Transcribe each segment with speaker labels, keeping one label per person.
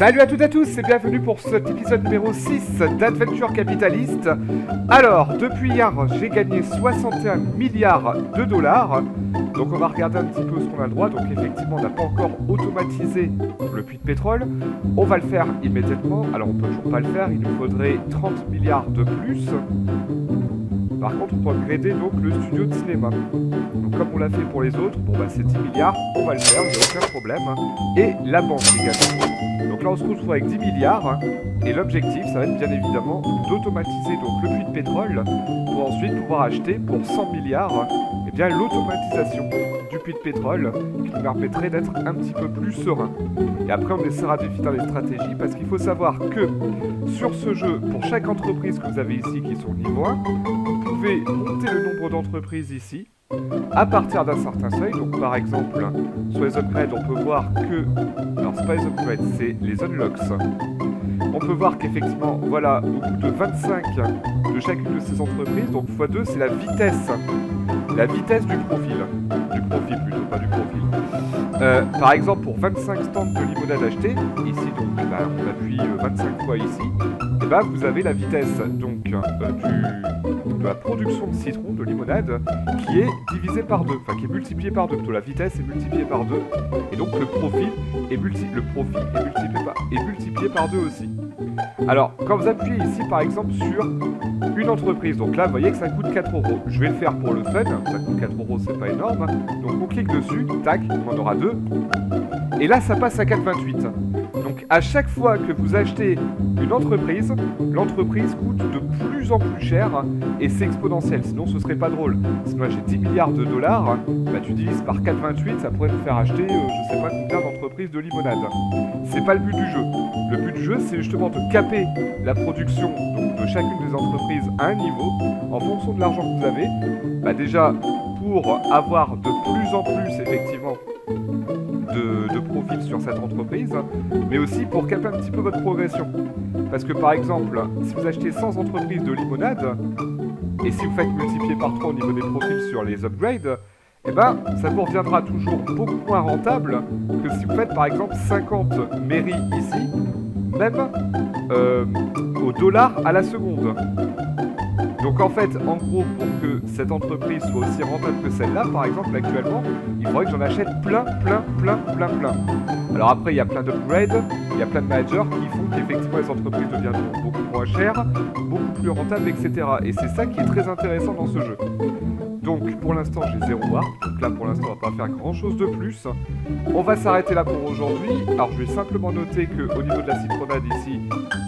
Speaker 1: Salut à toutes et à tous et bienvenue pour cet épisode numéro 6 d'Adventure Capitaliste. Alors, depuis hier, j'ai gagné 61 milliards de dollars. Donc on va regarder un petit peu ce qu'on a le droit. Donc effectivement, on n'a pas encore automatisé le puits de pétrole. On va le faire immédiatement. Alors on peut toujours pas le faire, il nous faudrait 30 milliards de plus. Par contre, on peut upgrader donc le studio de cinéma. Donc comme on l'a fait pour les autres, bon bah c'est 10 milliards, on va le faire, il n'y a aucun problème. Et la banque également. Donc là on se retrouve avec 10 milliards. Et l'objectif, ça va être bien évidemment d'automatiser donc le puits de pétrole pour ensuite pouvoir acheter pour 100 milliards eh bien l'automatisation du puits de pétrole qui nous permettrait d'être un petit peu plus serein. Et après on essaiera de définir les stratégies parce qu'il faut savoir que sur ce jeu, pour chaque entreprise que vous avez ici qui sont au niveau 1, vous pouvez monter le nombre d'entreprises ici à partir d'un certain seuil. Donc par exemple, sur les upgrades, on peut voir que... Alors c'est pas les upgrades, c'est les unlocks. On peut voir qu'effectivement, voilà, au bout de 25 de chacune de ces entreprises, donc x2, c'est la vitesse. La vitesse du profil. Du profil plutôt, pas du profil. Par exemple, pour 25 stands de limonade achetés, ici donc, bah, on appuie 25 fois ici, et bah vous avez la vitesse donc de la production de citron, de limonade, qui est divisée par 2, enfin qui est multipliée par 2, plutôt la vitesse est multipliée par 2, et donc le profit est multiplié par 2 aussi. Alors, quand vous appuyez ici par exemple sur une entreprise, donc là vous voyez que ça coûte 4 €. Je vais le faire pour le fun, ça coûte 4 €, c'est pas énorme. Donc on clique dessus, tac, on en aura 2. Et là ça passe à 4,28. Donc à chaque fois que vous achetez une entreprise, l'entreprise coûte de plus en plus cher et c'est exponentiel, sinon ce serait pas drôle. Si moi j'ai 10 milliards de dollars, bah tu divises par 4,28, ça pourrait vous faire acheter je sais pas combien d'entreprises de limonade. C'est pas le but du jeu. Le but du jeu c'est justement de caper la production donc, de chacune des entreprises à un niveau en fonction de l'argent que vous avez. Bah déjà pour avoir de plus en plus effectivement de profil sur cette entreprise, mais aussi pour caper un petit peu votre progression. Parce que par exemple, si vous achetez 100 entreprises de limonade, et si vous faites multiplier par 3 au niveau des profils sur les upgrades, eh ben, ça vous reviendra toujours beaucoup moins rentable que si vous faites par exemple 50 mairies ici, même au dollar à la seconde. Donc en fait, en gros, pour que cette entreprise soit aussi rentable que celle-là, par exemple, actuellement, il faudrait que j'en achète plein. Alors après, il y a plein d'upgrades, il y a plein de managers qui font qu'effectivement les entreprises deviendront beaucoup moins chères, beaucoup plus rentables, etc. Et c'est ça qui est très intéressant dans ce jeu. Donc pour l'instant, j'ai 0 warp, donc là pour l'instant, on va pas faire grand chose de plus. On va s'arrêter là pour aujourd'hui. Alors je vais simplement noter qu'au niveau de la citronnade ici,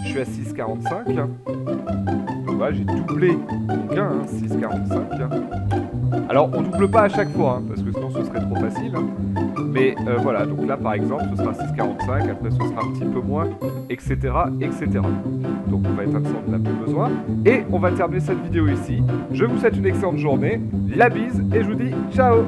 Speaker 1: je suis à 6,45. Voilà, j'ai doublé mon gain, 6,45. Alors on double pas à chaque fois, parce que sinon ce serait trop facile. Mais voilà, donc là par exemple ce sera 6,45, après ce sera un petit peu moins, etc. Donc on va éteindre ça, on n'en a plus besoin. Et on va terminer cette vidéo ici. Je vous souhaite une excellente journée, la bise, et je vous dis ciao.